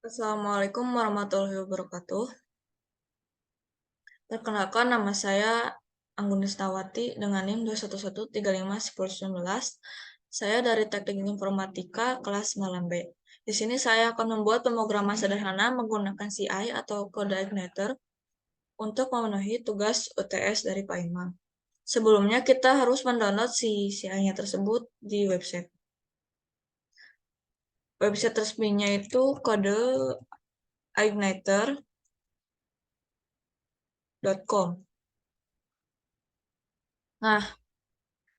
Assalamualaikum warahmatullahi wabarakatuh. Perkenalkan, nama saya Anggun Destawati dengan NIM 211351019. Saya dari Teknik Informatika kelas 9B. Di sini saya akan membuat pemrograman sederhana menggunakan CI atau Code Igniter untuk memenuhi tugas UTS dari Pak Imam. Sebelumnya kita harus mendownload si CI-nya tersebut di website. Website resminya itu codeigniter.com. Nah,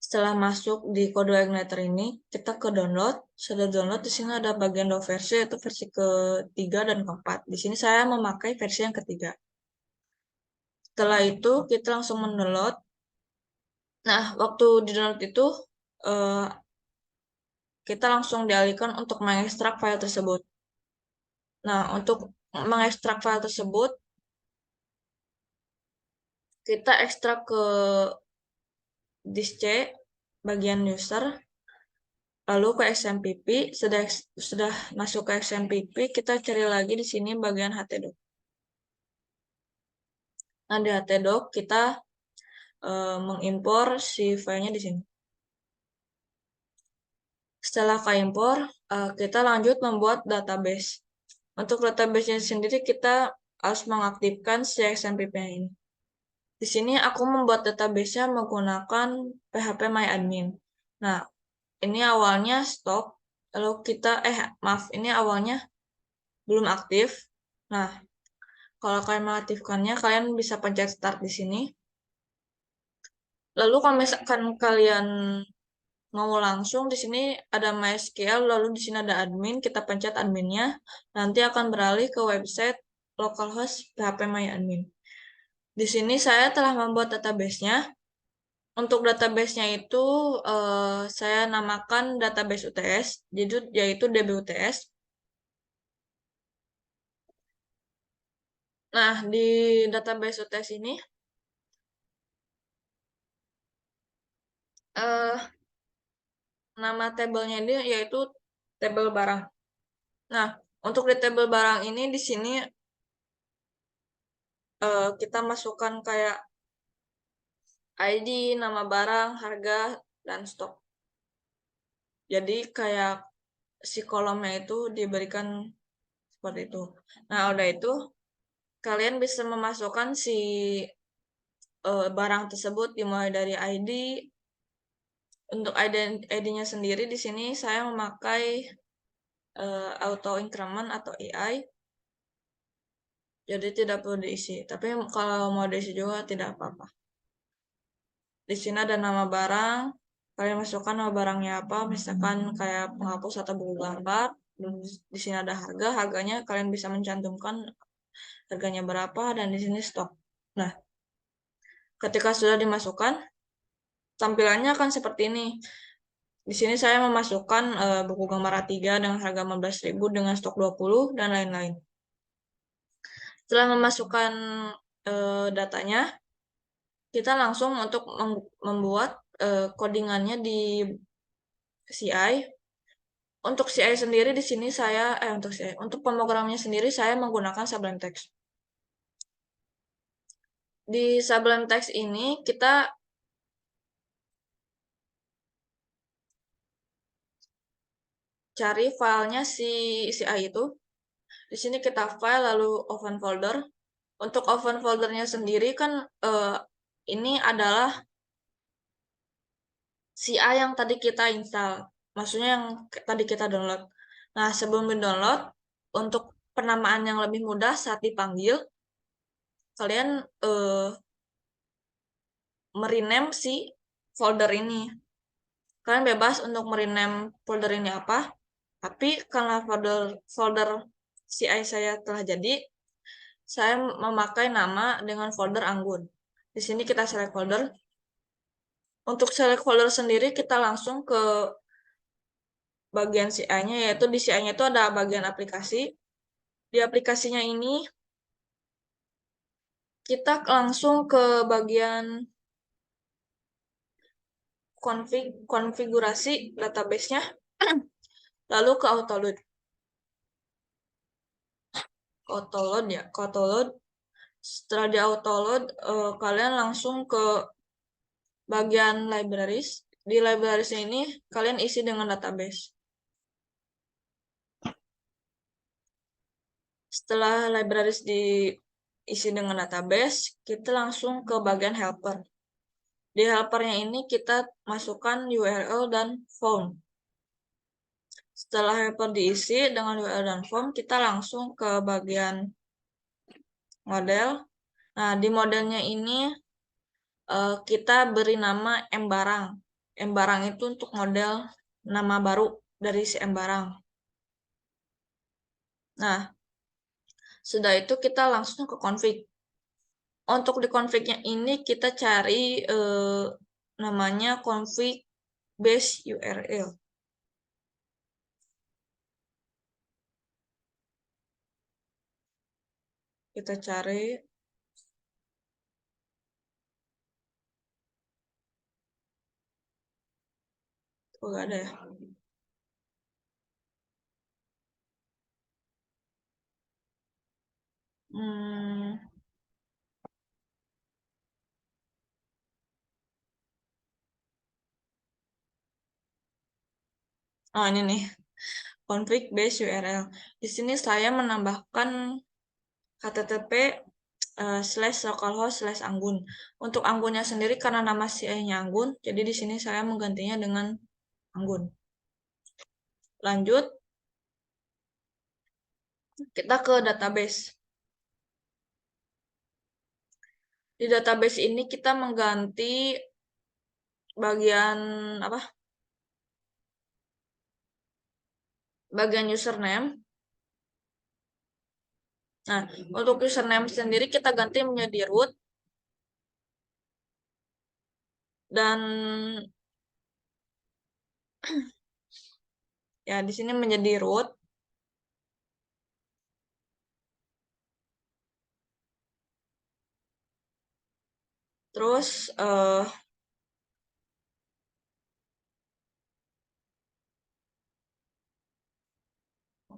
setelah masuk di Code Igniter ini, kita ke download. Sudah download, di sini ada bagian download versi, yaitu versi ketiga dan keempat. Di sini saya memakai versi yang ketiga. Setelah itu, kita langsung mendownload. Nah, waktu di download itu, eh, kita langsung dialihkan untuk mengekstrak file tersebut. Nah, untuk mengekstrak file tersebut, kita ekstrak ke disk C, bagian user, lalu ke XMPP. Sudah masuk ke XMPP, kita cari lagi di sini bagian htdoc. Nah, di htdoc kita mengimpor si filenya di sini. Setelah keimpor, kita lanjut membuat database. Untuk database-nya sendiri kita harus mengaktifkan si XMPP ini. Di sini aku membuat database-nya menggunakan PHP MyAdmin. Nah, ini awalnya stop, lalu ini awalnya belum aktif. Nah, kalau kalian mengaktifkannya, kalian bisa pencet start di sini. Lalu kalau misalkan kalian mau langsung, di sini ada MySQL, lalu di sini ada admin, kita pencet adminnya, nanti akan beralih ke website localhost PHP MyAdmin. Di sini saya telah membuat database-nya. Untuk database-nya itu saya namakan database UTS, yaitu DBUTS. Nah, di database UTS ini, eh, nama tabelnya ini yaitu tabel barang. Nah, untuk di tabel barang ini di sini kita masukkan kayak ID, nama barang, harga, dan stok. Jadi kayak si kolomnya itu diberikan seperti itu. Nah, udah itu kalian bisa memasukkan si barang tersebut dimulai dari ID. Untuk ID-nya sendiri di sini saya memakai auto increment atau AI. Jadi tidak perlu diisi. Tapi kalau mau diisi juga tidak apa-apa. Di sini ada nama barang. Kalian masukkan nama barangnya apa, misalkan kayak penghapus atau buku gambar. Di sini ada harga, harganya kalian bisa mencantumkan harganya berapa, dan di sini stok. Nah, ketika sudah dimasukkan, tampilannya akan seperti ini. Di sini saya memasukkan buku gambar A3 dengan harga 15.000 dengan stok 20 dan lain-lain. Setelah memasukkan datanya, kita langsung untuk membuat codingannya di CI. Untuk CI sendiri di sini untuk pemrogramannya sendiri saya menggunakan Sublime Text. Di Sublime Text ini kita cari filenya si CI itu. Di sini kita file lalu open folder. Untuk open foldernya sendiri kan ini adalah CI yang tadi kita install. Maksudnya yang tadi kita download. Nah, sebelum di-download, untuk penamaan yang lebih mudah saat dipanggil, kalian merename si folder ini. Kalian bebas untuk merename folder ini apa, tapi karena folder CI saya telah jadi, saya memakai nama dengan folder Anggun. Di sini kita select folder. Untuk select folder sendiri, kita langsung ke bagian CI-nya, yaitu di CI-nya itu ada bagian aplikasi. Di aplikasinya ini, kita langsung ke bagian konfigurasi database-nya, lalu ke autoload. autoload ya, ke autoload. Setelah di autoload, kalian langsung ke bagian libraries. Di libraries ini kalian isi dengan database. Setelah libraries diisi dengan database, kita langsung ke bagian helper. Di helpernya ini kita masukkan URL dan form. Setelah helper diisi dengan URL dan form, kita langsung ke bagian model. Nah, di modelnya ini kita beri nama M-Barang. M-Barang itu untuk model nama baru dari si M-Barang. Nah, sudah itu kita langsung ke config. Untuk di config-nya ini kita cari namanya config base URL. Kita cari. Oh, nggak ada ya. Oh, ini nih. Config base URL. Di sini saya menambahkan http://localhost/anggun. Untuk anggunnya sendiri karena nama CI-nya anggun, jadi di sini saya menggantinya dengan anggun. Lanjut, kita ke database. Di database ini kita mengganti bagian apa? Bagian username. Nah, untuk username sendiri kita ganti menjadi root dan ya di sini menjadi root. Terus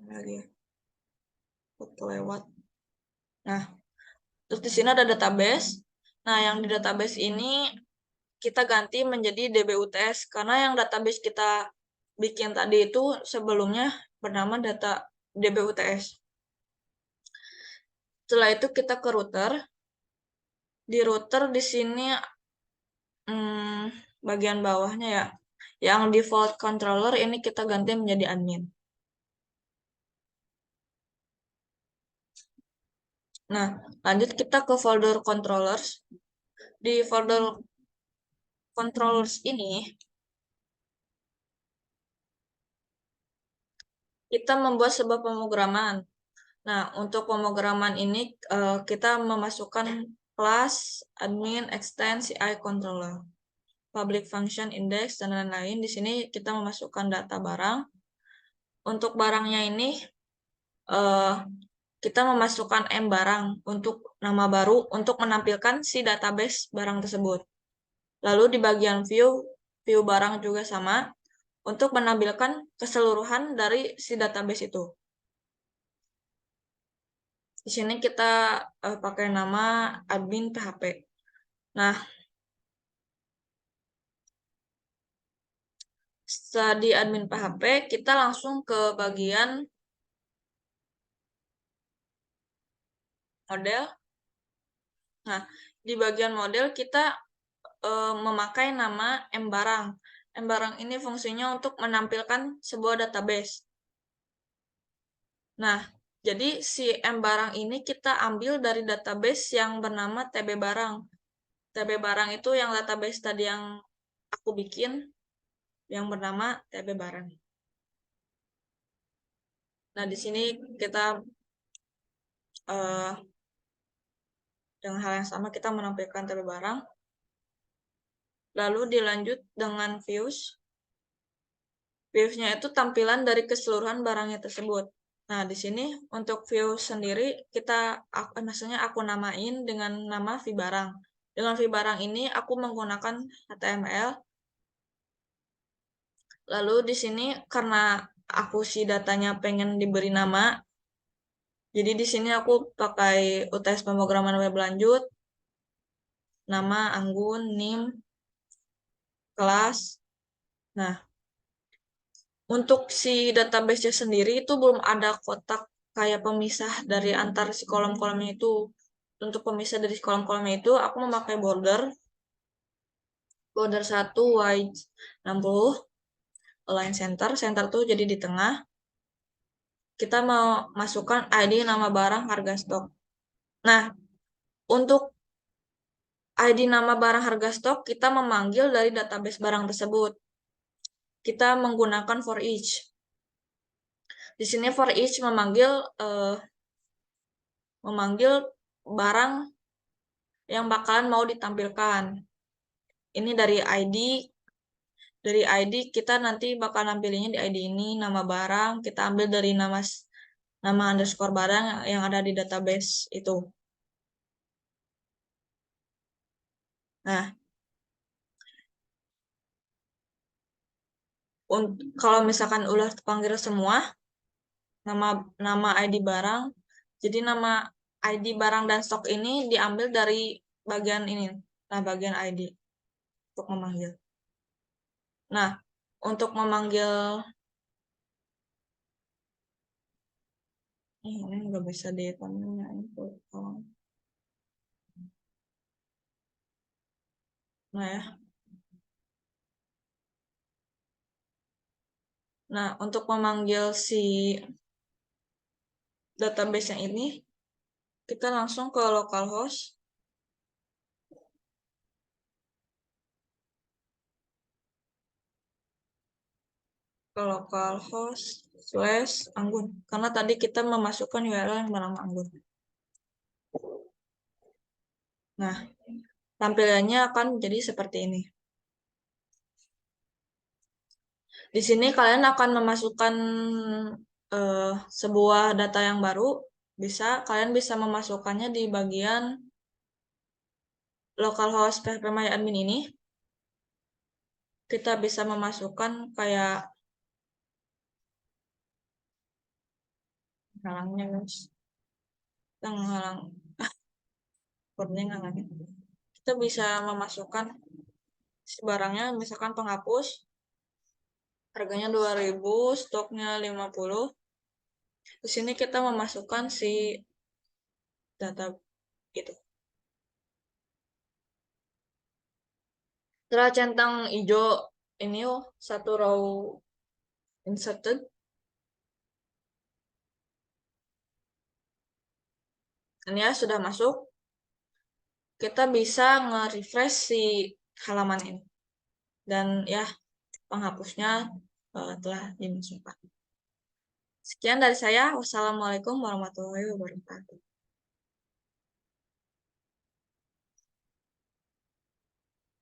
lagi lewat. Nah, terus di sini ada database. Nah, yang di database ini kita ganti menjadi DBUTS karena yang database kita bikin tadi itu sebelumnya bernama data DBUTS. Setelah itu kita ke router. Di router di sini bagian bawahnya ya, yang default controller ini kita ganti menjadi admin. Nah, lanjut kita ke folder controllers. Di folder controllers ini kita membuat sebuah pemrograman. Nah, untuk pemrograman ini kita memasukkan class, admin, extend, CI controller, public function, index, dan lain-lain. Di sini kita memasukkan data barang. Untuk barangnya ini kita memasukkan M barang untuk nama baru untuk menampilkan si database barang tersebut. Lalu di bagian view barang juga sama untuk menampilkan keseluruhan dari si database itu. Di sini kita pakai nama admin PHP. Nah, setelah di admin PHP, kita langsung ke bagian model. Nah, di bagian model kita memakai nama M-Barang. M-Barang ini fungsinya untuk menampilkan sebuah database. Nah, jadi si M-Barang ini kita ambil dari database yang bernama TB Barang. TB Barang itu yang database tadi yang aku bikin, yang bernama TB Barang. Nah, di sini kita dengan hal yang sama kita menampilkan TB Barang. Lalu dilanjut dengan views. Views-nya itu tampilan dari keseluruhan barangnya tersebut. Nah, di sini untuk view sendiri maksudnya aku namain dengan nama VBarang. Dengan VBarang ini aku menggunakan HTML. Lalu di sini karena aku si datanya pengen diberi nama, Jadi di sini aku pakai UTS pemrograman web lanjut, nama, Anggun, NIM, kelas. Nah, untuk si database-nya sendiri itu belum ada kotak kayak pemisah dari antar si kolom-kolomnya itu. Untuk pemisah dari kolom-kolomnya itu, aku memakai border 1 wide 60, align center. Center tuh jadi di tengah. Kita mau masukkan ID, nama barang, harga stok. Nah, untuk ID, nama barang, harga stok, kita memanggil dari database barang tersebut. Kita menggunakan for each. Di sini for each memanggil barang yang bakalan mau ditampilkan. Ini dari ID. Dari ID kita nanti bakal nampilinnya di ID ini, nama barang, kita ambil dari nama underscore barang yang ada di database itu. Nah, kalau misalkan udah terpanggil semua, nama ID barang, jadi nama ID barang dan stok ini diambil dari bagian ini, nah bagian ID untuk memanggil. Nah, untuk memanggil ini nggak bisa dipanggilnya itu. Nah ya. Nah, untuk memanggil si database yang ini, kita langsung ke localhost. Ke localhost / Anggun. Karena tadi kita memasukkan URL yang bernama Anggun. Nah, tampilannya akan jadi seperti ini. Di sini kalian akan memasukkan sebuah data yang baru. Kalian bisa memasukkannya di bagian localhost phpMyAdmin ini. Kita bisa memasukkan kayak halangnya guys. Kita menghalang ngalangin. Kita bisa memasukkan si barangnya, misalkan penghapus, harganya 2000, stoknya 50. Di sini kita memasukkan si data itu. Setelah centang hijau ini satu row inserted, ini ya sudah masuk. Kita bisa nge-refresh si halaman ini. Dan ya, penghapusnya telah dimasukkan. Sekian dari saya. Wassalamualaikum warahmatullahi wabarakatuh.